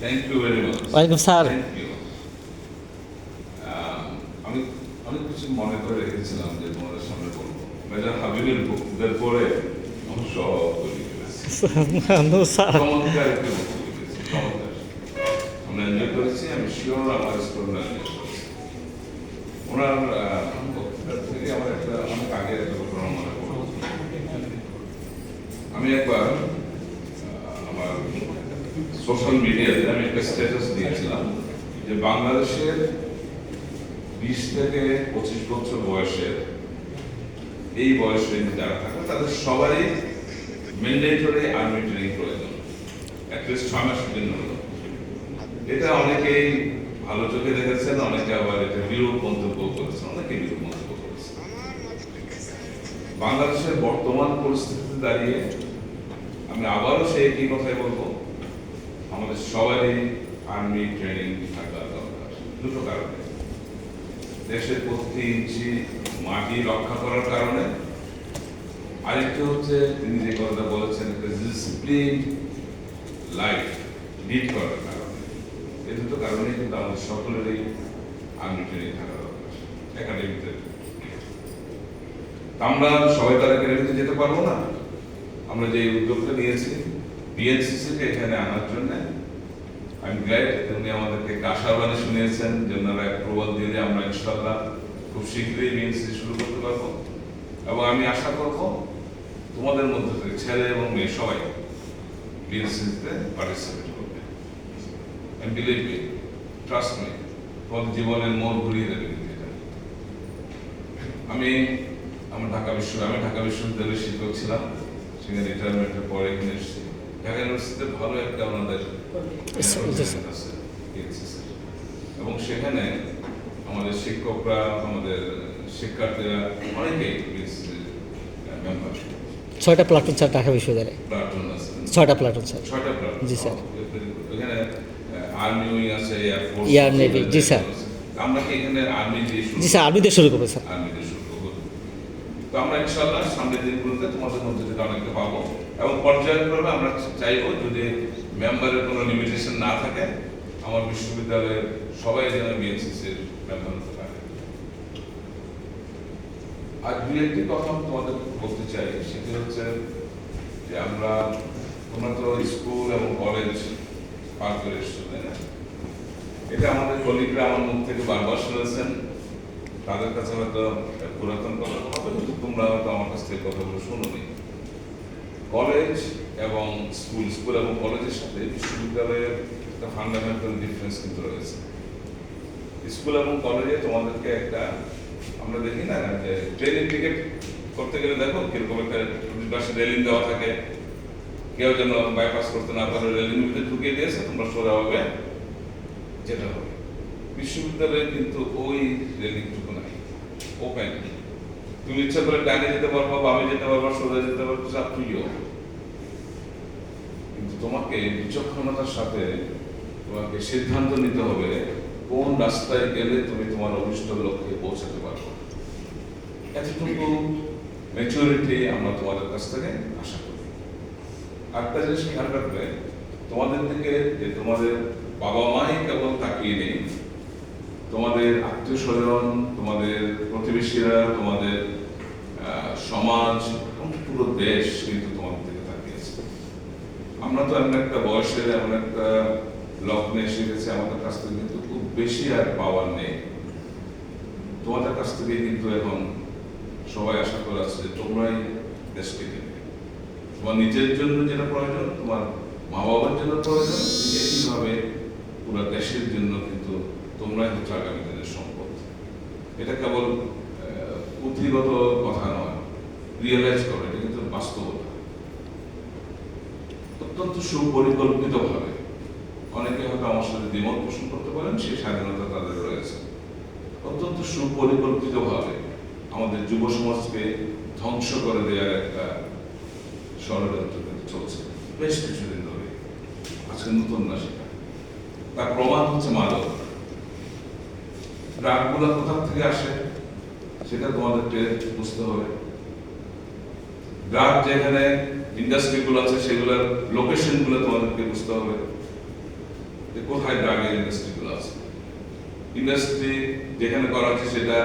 Thank you very much. ওয়ালাইকুম sir. Thank you. আমি অনেক কিছু মনে করে রেখেছিলাম যে তোমাদের সামনে বলবো। মেজর হাবিবের বক্তৃতার পরে আমার সব তৈরি করেছি। No sir. চমৎকার একটি বক্তৃতা দিয়েছি, চমৎকার। আমরা এনজয় করেছি, আমি শিওর আমার স্টুডেন্টরা এনজয় করেছি। ওনার বক্তৃতার থেকে আমার একটা অনেক আগের একটা ঘটনা মনে পড়ল। আমি একবার আমার সোশ্যাল মিডিয়াতে আমি একটা স্ট্যাটাস দিয়েছিলাম যে বাংলাদেশের 20 থেকে 25 বছর বয়সের এই বয়সে যারা থাকে তাদের সবারই ম্যান্ডেটরি আর্মি ট্রেনিং প্রয়োজন, অ্যাটলিস্ট 6 মাসের জন্য হলো। এটা অনেকেই ভালো চোখে দেখেছেন, অনেকে আবার এটা বিরূপ মন্তব্য করেছেন, অনেকে বিরূপ মন্তব্য করেছেন। বাংলাদেশের বর্তমান পরিস্থিতিতে দাঁড়িয়ে আমি আবারও সেই একই কথাই বলবো, আমাদের সবারই আর্মি ট্রেনিং থাকা দরকার। দুটো কারণে: দেশের প্রতি ইঞ্চি মাটি রক্ষা করার কারণে, আরেকটা হচ্ছে তিনি যে কথাটা বলেছেন একটা ডিসিপ্লিন লাইফ লিড করার কারণে। এই দুটো কারণে কিন্তু আমাদের সকলেরই আর্মি ট্রেনিং থাকা দরকার একাডেমিতে। আমরা সবাই তার একাডেমিতে যেতে পারবো না। আমরা যে উদ্যোগটা নিয়েছি বিএনসিসিকে এখানে আনার জন্য, আমি গ্ল্যাড উনি আমাদেরকে একটা আশাবাণী শুনিয়েছেন যে ওনারা অ্যাপ্রুভাল দিলে আমরা ইনশাআল্লাহ খুব শীঘ্রই বিএনসিসি শুরু করতে পারবো। এবং আমি আশা করব তোমাদের মধ্যে থেকে ছেলে এবং মেয়ে সবাই বিএনসিসিতে পার্টিসিপেট করবে। And believe me, trust me, তোমাদের জীবনের মোড় ঘুরিয়ে দেবে কিন্তু এটা। আমি ঢাকা বিশ্ববিদ্যালয়ের শিক্ষক ছিলাম, সেখানে রিটায়ারমেন্টের পরে এখানে এসেছি। ঢাকা ইউনিভার্সিটিতে ভালো একটা ওনাদের আছে এবং সেখানে আমাদের শিক্ষকরা, আমাদের শিক্ষার্থীরা অনেকেই মেম্বার। 6টা প্লাটুন স্যার ঢাকা বিশ্ববিদ্যালয়ে। প্লাটুন আছে, 6টা প্লাটুন স্যার। 6টা প্লাটুন। জি স্যার। এখানে আর্মি উইং আছে, এয়ারফোর্স, এয়ার নেভি। জি স্যার। আমরা কি এখানে আর্মি দিয়ে শুরু? জি স্যার, আর্মি দিয়ে শুরু করবো স্যার। আর্মি দিয়ে শুরু করবো। তো আমরা ইনশাআল্লাহ সামনের দিনগুলোতে তোমাদের মধ্যে থেকে অনেকটা পাবো এবং পর্যায়ক্রমে আমরা চাইবো যদি মেম্বারের কোনো লিমিটেশন না থাকে, আমার বিশ্ববিদ্যালয়ের সবাই যেন বিএনসিসির মেম্বার হতে পারে। আর দুই একটি কথা আমি তোমাদের বলতে চাই, সেটি হচ্ছে যে তোমরা তো স্কুল এবং কলেজ পার করে এসছো, তাই না? এটা আমাদের কলিগরা আমার মুখ থেকে বারবার শুনেছেন, তাদের কাছে হয়তো পুরাতন কথা হবে, কিন্তু তোমরা হয়তো আমার কাছ থেকে কথাগুলো শোনোনি। কলেজ এবং স্কুল এবং কলেজের সাথে বিশ্ববিদ্যালয়ের একটা ফান্ডামেন্টাল ডিফারেন্স কিন্তু রয়েছে। স্কুল এবং কলেজে তোমাদেরকে আমরা দেখি না যে ট্রেনের টিকিট করতে গেলে দেখো কিরকম একটা পাশে রেলিং দেওয়া থাকে, কেউ যেন বাইপাস করতে না পারে, রেলিং ভিতরে ঢুকিয়ে দিয়েছে, তোমরা সোজা হবে যেটা হবে। বিশ্ববিদ্যালয়ে কিন্তু ওই রেলিংটুকু নাই, ওপেন। তুমি ইচ্ছা করে ডানে যেতে পারবো, বামে যেতে পারবো, সোজা যেতে পারবো, সব প্রিয়। কিন্তু তোমাকে বিচক্ষণতার সাথে তোমাকে সিদ্ধান্ত নিতে হবে কোন রাস্তায় গেলে তুমি তোমার অভিষ্ট লক্ষ্যে পৌঁছাতে পারবো। এতটুকু ম্যাচুরিটি আমরা তোমাদের কাছ থেকে আশা করি। একটা জিনিস খেয়াল রাখবে, তোমাদের দিকে যে তোমাদের বাবা মাই কেবল তাকিয়ে নেই, তোমাদের আত্মীয় স্বজন, তোমাদের প্রতিবেশীরা, তোমাদের সমাজ এবং পুরো দেশ কিন্তু তোমাদের দিকে তাকিয়েছে। আমরা তো এমন একটা বয়সের, এমন একটা লগ্নে এসে গেছে, আমাদের কাছ থেকে কিন্তু খুব বেশি আর পাওয়ার নেই। তোমাদের কাছ থেকে কিন্তু এখন সবাই আশা করে আছে যে তোমরাই দেশকে দেবে। তোমার নিজের জন্য যেটা প্রয়োজন, তোমার মা বাবার জন্য প্রয়োজন, একইভাবে পুরো দেশের জন্য কিন্তু তোমরাই হচ্ছে আগামী দিনের সম্পদ। এটা কেবল পুঁথিগত কথা নয়, রিয়েলাইজ করো, এটা কিন্তু বাস্তবতা। অত্যন্ত সুপরিকল্পিতভাবে, অনেকে হয়তো আমার সাথে দ্বিমত পোষণ করতে পারেন, সেই স্বাধীনতা তাদের রয়েছে। অত্যন্ত সুপরিকল্পিতভাবে আমাদের যুব সমাজকে ধ্বংস করে দেওয়ার একটা ষড়যন্ত্র কিন্তু চলছে বেশ কিছুদিন ধরে। আজকে নতুন না সেটা, তার প্রমাণ হচ্ছে মাদক। ড্রাগগুলো কোথা থেকে আসে সেটা তোমাদেরকে বুঝতে হবে। ড্রাগ যেখানে ইন্ডাস্ট্রিগুলো আছে সেগুলোর লোকেশনগুলো তোমাদেরকে বুঝতে হবে যে কোথায় ড্রাগের ইন্ডাস্ট্রিগুলো আছে। ইন্ডাস্ট্রি যেখানে করা হচ্ছে সেটা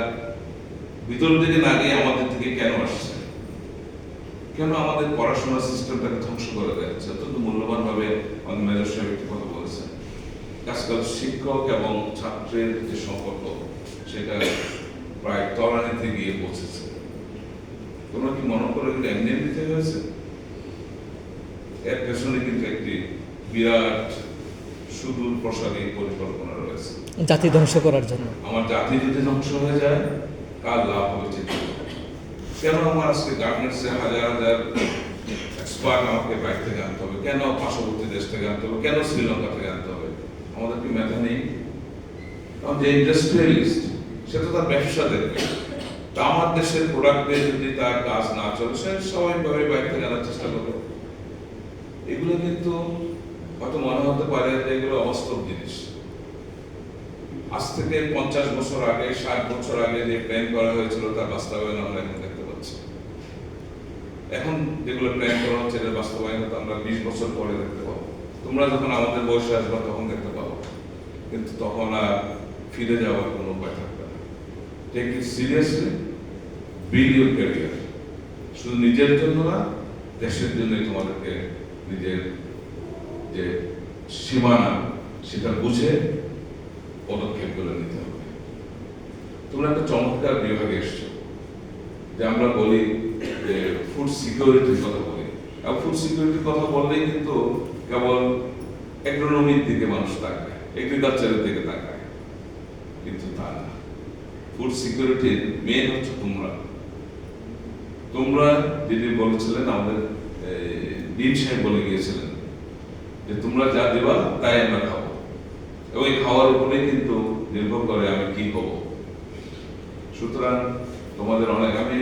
ভিতর থেকে না গিয়ে আমাদের থেকে কেন আসছে, কেন আমাদের পড়াশোনার সিস্টেমটাকে ধ্বংস করে দেওয়া হচ্ছে। অত্যন্ত মূল্যবান ভাবে আমাদের মেজর সাহেব একটি কথা বলেছেন, আজকাল শিক্ষক এবং ছাত্রের যে সম্পর্ক সেটা প্রায় তলানিতে গিয়ে পৌঁছেছে। তোমরা কি মনে করো কিন্তু এমনি এমনিতে হয়েছে? এর পেছনে কিন্তু একটি বিরাট সুদূর প্রসারী পরিকল্পনা রয়েছে। জাতি ধ্বংস করার জন্য। আমার জাতি যদি ধ্বংস হয়ে যায় কার লাভ হবে চিন্তা করো। কেন আমার আজকে গার্মেন্টসে হাজার হাজার এক্সপার্ট আমাকে বাইরে থেকে আনতে হবে, কেন পার্শ্ববর্তী দেশ থেকে আনতে হবে, কেন শ্রীলঙ্কা থেকে আনতে হবে? আমাদের কি মেধা নেই? কারণ যে ইন্ডাস্ট্রিয়ালিস্ট সে তো তার ব্যবসা দেখবে, তা আমার দেশের প্রোডাক্টে যদি তার কাজ না চলে সে স্বাভাবিকভাবে বাইরে থেকে আনার চেষ্টা করবে। এগুলো কিন্তু হয়তো মনে হতে পারে যে এগুলো অবাস্তব জিনিস। আজ থেকে 50 বছর আগে 60 বছর আগে যে প্ল্যান করা হয়েছিল তার বাস্তবায়ন আমরা এখন দেখতে পাচ্ছি। এখন যেগুলো প্ল্যান করা হচ্ছে এর বাস্তবায়ন তো আমরা 20 বছর পরে দেখতে পাবো। তোমরা যখন আমাদের বয়সে আসবে তখন দেখতে পাবো, কিন্তু তখন আর ফিরে যাওয়ার কোনো উপায় থাকবে না। Take it seriously, build your career. শুধু নিজের জন্য না, দেশের জন্যই তোমাদেরকে নিজের যে সীমানা সেটা বুঝে পদক্ষেপগুলো নিতে হবে। তোমরা একটা চমৎকার বিভাগে এসছো যে আমরা বলি যে ফুড সিকিউরিটির কথা বলি, আর ফুড সিকিউরিটির কথা বললেই কিন্তু কেবল এগ্রোনমির দিকে মানুষ তাকায়, এগ্রিকালচারের দিকে তাকায়, কিন্তু তা না। ফুড সিকিউরিটির মেন হচ্ছে তোমরা। তোমরা যিনি বলেছিলেন আমাদের ডিন সাহেব বলে গিয়েছিলেন যে তোমরা যা দেবা তাই আমরা খাবো, এবং এই খাওয়ার উপরেই কিন্তু নির্ভর করে আমি কি হবো। সুতরাং তোমাদের অনেক, আমি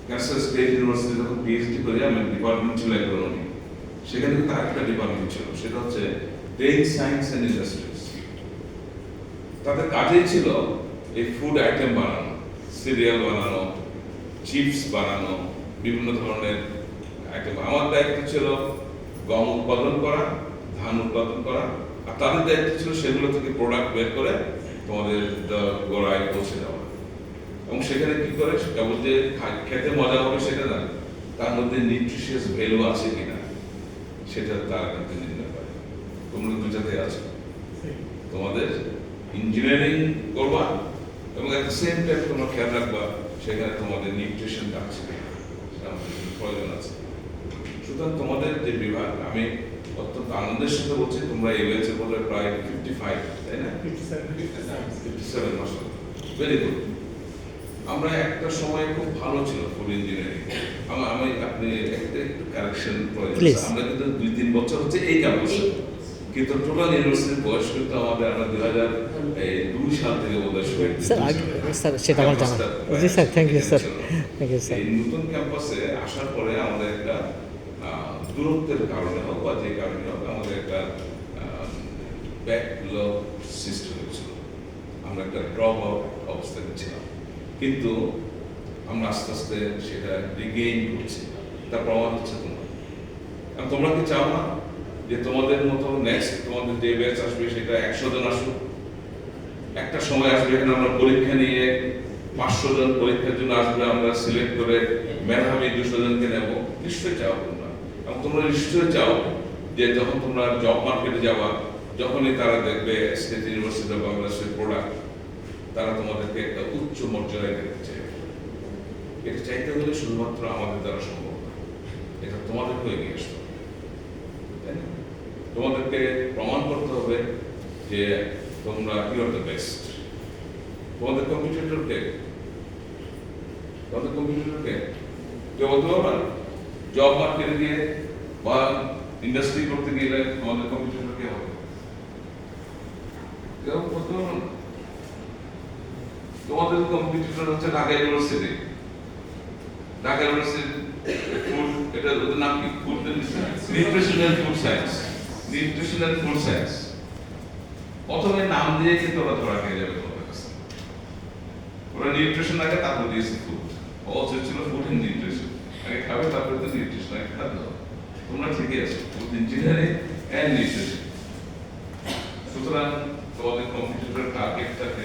ক্যান্সার স্টেট ইউনিভার্সিটি যখন পিএইচডি করি আমার ডিপার্টমেন্ট ছিল এগ্রোনমি, সেখানে কিন্তু আরেকটা ডিপার্টমেন্ট ছিল, সেটা হচ্ছে টেক সায়েন্স অ্যান্ড ইন্ডাস্ট্রিজ। তাদের কাজেই ছিল এই ফুড আইটেম বানানো, সিরিয়াল বানানো, চিপস বানানো, বিভিন্ন ধরনের আইটেম। আমার দায়িত্ব ছিল গম উৎপাদন করা, ধান উৎপাদন করা, আর তাদের দায়িত্ব ছিল সেগুলো থেকে প্রোডাক্ট বের করে তোমাদের গোড়ায় পৌঁছে দেওয়া। এবং সেখানে কি করে কেবল যে খেতে মজা হবে সেটা না, তার মধ্যে নিউট্রিশিয়াস ভ্যালু আছে কিনা সেটা তারা কিন্তু নির্ণয় করে। তোমরা দুটাতে আছো, তোমাদের ইঞ্জিনিয়ারিং করবা এবং এট দ্য সেম টাইম তোমরা খেয়াল রাখবা সেখানে তোমাদের নিউট্রিশন আছে কিনা, সেটা আমাদের প্রয়োজন আছে। সুতরাং তোমাদের যে বিভাগ, আমি অত্যন্ত আনন্দের সাথে বলছি তোমরা এই ব্যাচে বলে প্রায় 55, তাই না? 57 মাসাল্লাহ, ভেরি গুড। আমরা একটা সময় খুব ভালো ছিল ফুড ইঞ্জিনিয়ারিং। আমি আপনি একটু কারেকশন প্রয়োজন, আমরা কিন্তু 2-3 বছর হচ্ছে এই ক্যাম্পাসে, কিন্তু টোটাল ইউনিভার্সিটির বয়স কিন্তু আমাদের আমরা 2002 সাল থেকে বোধহয় শুরু করেছি। স্যার সেটা আমার জানা। জি sir, thank you sir, thank you sir. এই নতুন ক্যাম্পাসে আসার পরে আমাদের একটা দূরত্বের কারণে হোক বা যে কারণে হোক আমাদের একটা ব্যাকলগ সৃষ্টি হয়েছিল, আমরা একটা ড্রপ আউট অবস্থায় ছিলাম, কিন্তু আমরা আস্তে আস্তে সেটা রিগেইন করছি। তার প্রমাণ হচ্ছে তোমরা কি চাও না যে তোমাদের মতো নেক্সট তোমাদের যে ব্যাচ আসবে সেটা 100 জন আসুক? একটা সময় আসবে এখানে আমরা পরীক্ষা নিয়ে 500 জন পরীক্ষার জন্য আসবে, আমরা সিলেক্ট করে মেধাবী 200 জনকে নেব। নিশ্চয়ই চাও তোমরা, এবং তোমরা নিশ্চয়ই চাও যে যখন তোমরা জব মার্কেটে যাওয়া, যখনই তারা দেখবে স্টেট ইউনিভার্সিটি অফ বাংলাদেশের প্রোডাক্ট, তারা তোমাদেরকে একটা উচ্চ মর্যাদায় দেখতে চাইবে। এটা চাইতে হলে শুধুমাত্র আমাদের দ্বারা সম্ভব না, এটা তোমাদেরকে এগিয়ে আসতে হবে, তাই না? তোমাদেরকে প্রমাণ করতে হবে যে তোমরা ইউ আর দ্য বেস্ট। তোমাদের কম্পিটিটরকে কেউ বলতে পারবে না? জব মার্কেটে গিয়ে বা ইন্ডাস্ট্রি করতে গেলে তোমাদের কম্পিটিটর কে হবে? কেউ বলতে পারবে না। তোমাদের কম্পিটিটর হচ্ছে Dhaka university. Dhaka university food, এটা ওদের নাম কি? Food nutritional food science, nutritional food science. প্রথমে নাম দিয়ে কিন্তু ওরা ধরা খেয়ে যাবে তোমাদের কাছে। ওরা নিউট্রিশন আগে, তারপর দিয়েছে ফুড, অথচ ছিল ফুড এন্ড নিউট্রিশন। আগে খাবে তারপরে তো নিউট্রিশন আগে খাদ্য। তোমরা ঠিকই আছো, ইঞ্জিনিয়ারিং অ্যান্ড নিউট্রিশন। সুতরাং তোমাদের কম্পিটিটরের টার্গেটটাকে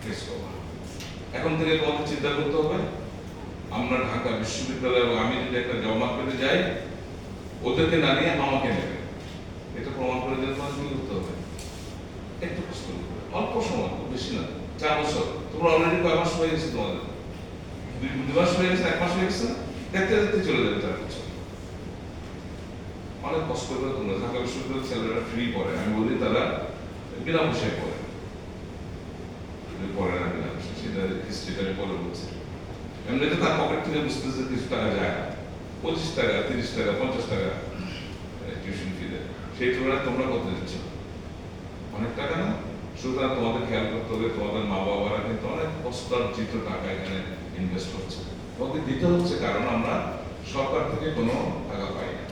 ফেস করবা। এখন থেকে তোমাদের চিন্তা করতে হবে, আমরা ঢাকা বিশ্ববিদ্যালয় এবং আমি যদি একটা জমা করে যাই, ওদেরকে না নিয়ে আমাকে নেবে, এটা প্রমাণ করে দিলে তোমাদের কি করতে হবে? একটু কষ্ট করতে হবে, অল্প সময়, খুব বেশি না, 4 বছর। তোমরা অলরেডি কয় মাস হয়ে গেছে তোমাদের? 2 মাস হয়ে গেছে, 1 মাস হয়ে গেছে না? দেখতে দেখতে চলে যাবে 4 বছর। অনেক কষ্ট করে তোমরা ঢাকা বিশ্ববিদ্যালয়ের ছেলেরা ফ্রি পড়ে, আমি বলি তারা বিনা পয়সায় পড়ে। পড়ে না বিনা পয়সা, সেটা হিস্ট্রিটা পরে বলছে। এমনিতে তার পকেট থেকে বুঝতেছে কিছু টাকা যায়, 25 টাকা, 30 টাকা, 50 টাকা টিউশন ফি দেয়। সেই তুলনায় তোমরা কত দিচ্ছ? অনেক টাকা না? সুতরাং তোমাদের খেয়াল করতে হবে, তোমাদের মা বাবারা কিন্তু অনেক কষ্টার্জিত টাকা এখানে ইনভেস্ট করছে। তোমাকে দিতে হচ্ছে কারণ আমরা সরকার থেকে কোনো টাকা পাই না,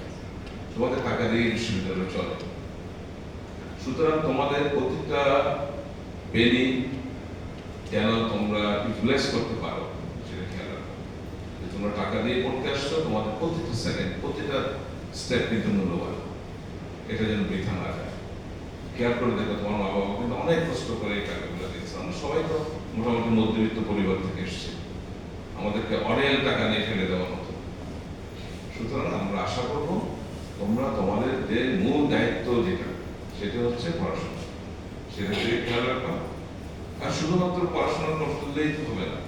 তোমাদের টাকা দিয়ে বিশ্ববিদ্যালয় চলে। সুতরাং তোমাদের প্রতিটা পেনি যেন তোমরা ইউটিলাইজ করতে পারো, সেটা খেয়াল রাখো। তোমরা টাকা দিয়ে পড়তে আসছো, তোমাদের প্রতিটা সেকেন্ড, প্রতিটা স্টেপ কিন্তু মূল্যবান, এটা যেন বৃথা না যায়। খেয়াল করে দেখো, তোমার মা বাবা কিন্তু অনেক কষ্ট করে এই টাকাগুলো দিচ্ছে। আমরা সবাই তো মোটামুটি মধ্যবিত্ত পরিবার থেকে এসেছি, আমাদেরকে অনেক টাকা নিয়ে ফেলে দেওয়ার মতো। সুতরাং আমরা আশা করব তোমরা তোমাদের যে মূল দায়িত্ব যেটা, সেটা হচ্ছে পড়াশোনা, সেটা দিয়ে খেয়াল রাখবা। আর শুধুমাত্র পড়াশোনা করলেই তো হবে না,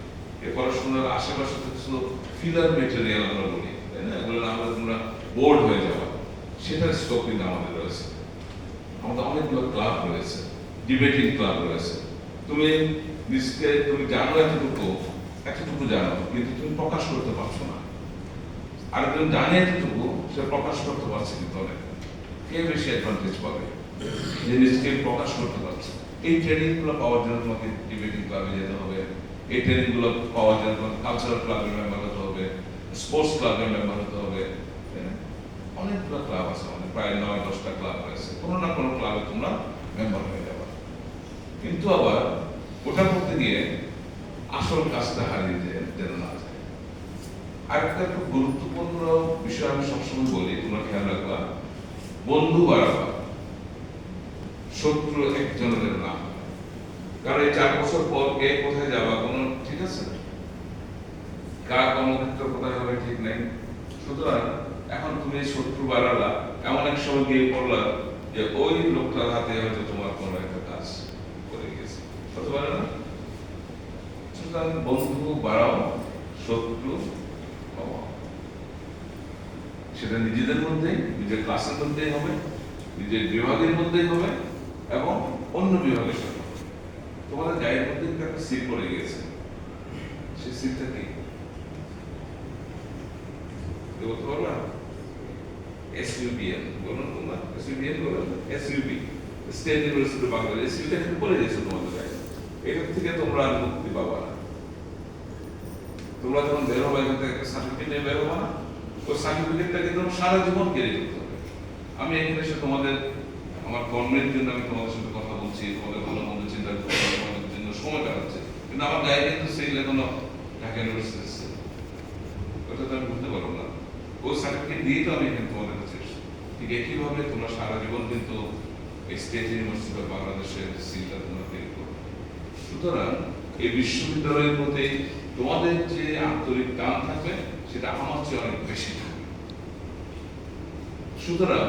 এই পড়াশোনার আশেপাশে কিছু ফিলার মেটেরিয়াল আমরা বলি, তাই না? এগুলো না হলে তোমরা বোর্ড হয়ে যাওয়া, সেটার স্কোপ কিন্তু আমাদের রয়েছে। আমাদের অনেকগুলো ক্লাব রয়েছে, ডিবেটিং ক্লাব রয়েছে। তুমি নিজকে তুমি জানো এতটুকু জানো, কিন্তু তুমি প্রকাশ করতে পারছো না। আর তুমি জানে এতটুকু, সে প্রকাশ করতে পারছে কিন্তু অনেক। কে বেশি অ্যাডভান্টেজ পাবে? যে নিজকে প্রকাশ করতে পারছে। এই ট্রেনিং গুলো পাওয়ার জন্য তোমাকে ডিবেটিং ক্লাবে যেতে হবে, এই ট্রেনিং গুলো পাওয়ার জন্য তোমাকে কালচারাল ক্লাবের মেম্বার হতে হবে, স্পোর্টস ক্লাবের মেম্বার হতে হবে। অনেকগুলো ক্লাব আছে, আমাদের প্রায় 9-10টা ক্লাব রয়েছে, কোনো না কোনো ক্লাবে তোমরা মেম্বার হয়ে যাবে। কিন্তু আবার ওটা করতে গিয়ে আসল কাজটা হারিয়ে যেন না যায়। আরেকটা খুব গুরুত্বপূর্ণ বিষয় আমি সবসময় বলি, তোমরা খেয়াল রাখবা, বন্ধু বাড়াবা, শত্রু একজনের না। কারণ এই 4 বছর পর কে কোথায় যাবা কোনো ঠিক আছে, কার কর্মক্ষেত্র কোথায় হবে ঠিক নাই। সুতরাং এখন তুমি শত্রু বাড়ালা, এমন এক সময় গিয়ে পড়লা যে ওই লোকটার হাতে হয়তো তোমার কোনো একটা কাজ করে গেছে, হতে পারে না? সুতরাং বন্ধু বাড়াও, শত্রু কমাও। সেটা নিজেদের মধ্যেই, নিজের ক্লাসের মধ্যেই হবে, নিজের বিভাগের মধ্যেই হবে, এবং অন্য বিভাগের সাথে। তোমাদের গায়ের মধ্যে একটা সিল পড়ে গেছে, সেই সিলটা কি বলতে পারবা? SUBN বলুন, তোমরা SUBN বলুন, SUB স্টেট ইউনিভার্সিটি বাংলাদেশ, SUBটা কিন্তু পড়ে গেছে তোমাদের গায়ে। এটার থেকে তোমরা আর মুক্তি পাবা না। তোমরা যখন বের হবে এখান থেকে একটা সার্টিফিকেট নিয়ে বের হবা না, ওই সার্টিফিকেটটাকে তোমার সারা জীবন ক্যারি করতে হবে। আমি এখানে এসে তোমাদের, আমার কর্মের জন্য আমি তোমাদের সাথে কথা বলছি, তোমাদের ভালো মন্দ চিন্তা করতে তোমাদের জন্য সময় কাটাচ্ছে, কিন্তু আমার গায়ে কিন্তু সেই এখনো ঢাকা ইউনিভার্সিটি এসেছে, ওটা তো আমি বুঝতে পারবো না। ওই সার্টিফিকেট দিয়ে তো আমি এখানে তোমাদের কাছে এসেছি। ঠিক একইভাবে তোমরা সারা জীবন কিন্তু এই স্টেট ইউনিভার্সিটি অফ বাংলাদেশের সিলটা তোমরা ক্যারি করবে। সুতরাং এই বিশ্ববিদ্যালয়ের প্রতি তোমাদের যে আন্তরিক টান থাকবে, সেটা আমার চেয়ে অনেক বেশি থাকবে। সুতরাং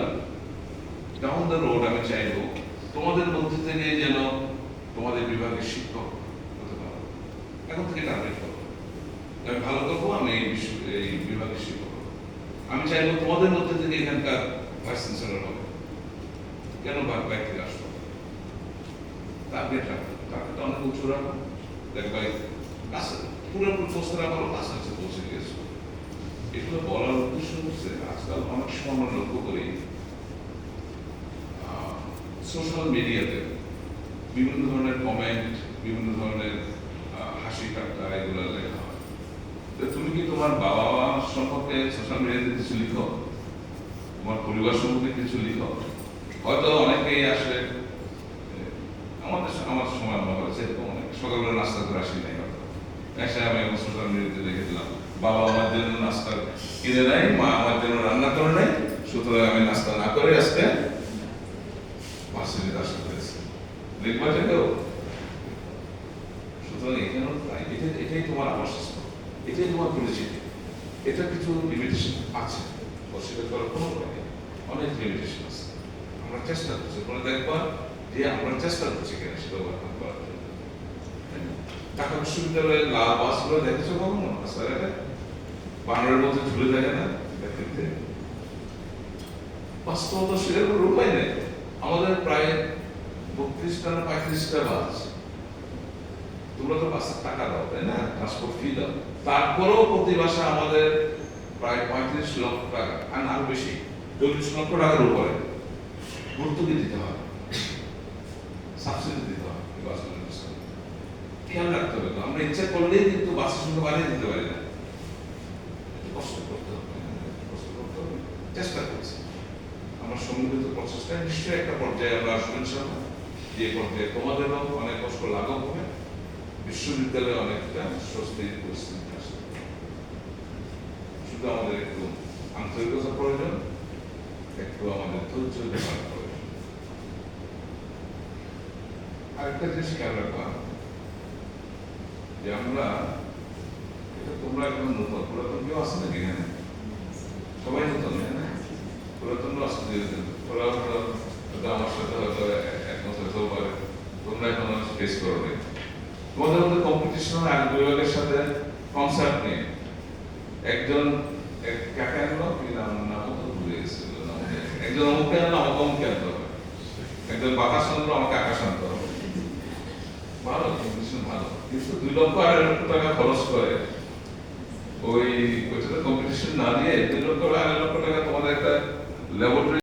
ডাউন দ্য রোড আমি চাইবো তোমাদের মধ্যে থেকে যেন তোমাদের বিভাগের শিক্ষক হতে পারো। এখন থেকে টার্গেট করো, আমি ভালো করবো, আমি এই বিভাগের শিক্ষক হবো। আমি চাইবো তোমাদের মধ্যে থেকে এখানকার ভাইস চ্যান্সেলর হবে। কেন বাইরে থেকে আসবো? টার্গেট রাখো, টার্গেটটা অনেক উঁচু রাখো। দেখবাই কাছে পুরোপুরি পোস্টার আমারও কাছাকাছি পৌঁছে গিয়েছো। এগুলো বলার উদ্দেশ্য হচ্ছে, আজকাল অনেক সময় আমরা লক্ষ্য করি সোশ্যাল মিডিয়াতে বিভিন্ন ধরনের কমেন্ট, বিভিন্ন ধরনের হাসি ঠাট্টা এগুলো লেখা হয়। তুমি কি তোমার বাবা মা সম্পর্কে সোশ্যাল মিডিয়াতে কিছু লিখো? তোমার পরিবার সম্পর্কে কিছু লিখো? হয়তো অনেকেই আসলে আমার সময় মনে হয়েছে এরকম অনেক সকালবেলা নাস্তা করে আসি নাই, হয়তো এসে আমি সোশ্যাল মিডিয়াতে লিখে দিলাম বাবা আমার জন্য নাস্তা কিনে নাই, মা আমার জন্য রান্না করে নাই, সুতরাং আমি নাস্তা না করে আজকে ভার্সিটিতে আসতে পেরেছি। লিখবা কেউ? সুতরাং এখানেও তাই, এটাই তোমার আবাসস্থ, এটাই তোমার পরিচিতি। এটা কিছু লিমিটেশন আছে, অস্বীকার করার কোনো উপায় নেই, অনেক লিমিটেশন আছে। আমরা চেষ্টা করছি, তোমরা দেখবা যে আমরা চেষ্টা করছি কিনা সেটা ওভারকাম করার জন্য। ঢাকা বিশ্ববিদ্যালয়ের লাল বাসগুলো দেখেছো কখনো রাস্তাঘাটে? বানরের মধ্যে ঝুলে থাকে না দেখতে? বাস্তবতা সেটার কোনো উপায় নেই। আমাদের প্রায় 32টা না 35টা বাস, তোমরা তো বাসের টাকা দাও তাই না, ট্রান্সপোর্ট ফি দাও, তারপরেও প্রতি মাসে আমাদের প্রায় 35 লক্ষ টাকা, আরো বেশি 40 লক্ষ টাকার উপরে ভর্তুকি দিতে হয়, সাবসিডি দিতে হয় বাসগুলোর পিছনে। খেয়াল রাখতে হবে তো, আমরা ইচ্ছা করলেই কিন্তু বাসের সঙ্গে বাড়িয়ে দিতে পারি না, কষ্ট করতে হবে, কষ্ট করতে হবে, চেষ্টা করছি। আমার সম্মিলিত প্রচেষ্টা নিশ্চয়ই একটা পর্যায়ে আমরা আসবেন ইনশাআল্লাহ, যে পর্যায়ে তোমাদেরও অনেক কষ্ট লাঘব হবে, বিশ্ববিদ্যালয়ে অনেকটা স্বস্তির পরিস্থিতি আসবে। শুধু আমাদের একটু আন্তরিকতা প্রয়োজন, একটু আমাদের ধৈর্য ধরার প্রয়োজন। আরেকটা জিনিস খেয়াল রাখবা যে আমরা, এটা তোমরা একদম নতুন, পুরাতন কেউ আছে নাকি এখানে? সবাই নতুন না? পুরাতন আছে, ওরা হয়তো আমার সাথে হয়তো একমত হতেও পারে, তোমরা এখন ফেস করো নি। তোমাদের মধ্যে কম্পিটিশন আর বিভাগের সাথে কনসার্ট নিয়ে একজন কাকা আনলো, কি নাম তো ভুলে গেছে, একজন অমুকে আনলো, আমাকে অমুকে আনতে হবে, একজন বাতাস আনলো, আমাকে আকাশ আনতে হবে। ভালো কম্পিটিশন ভালো, কিন্তু 2 লক্ষ 2.5 লক্ষ টাকা খরচ করে ওইটাতে কম্পিটিশন না দিয়ে 2 লক্ষ 2.5 লক্ষ টাকা তোমাদের একটা ল্যাবরেটরি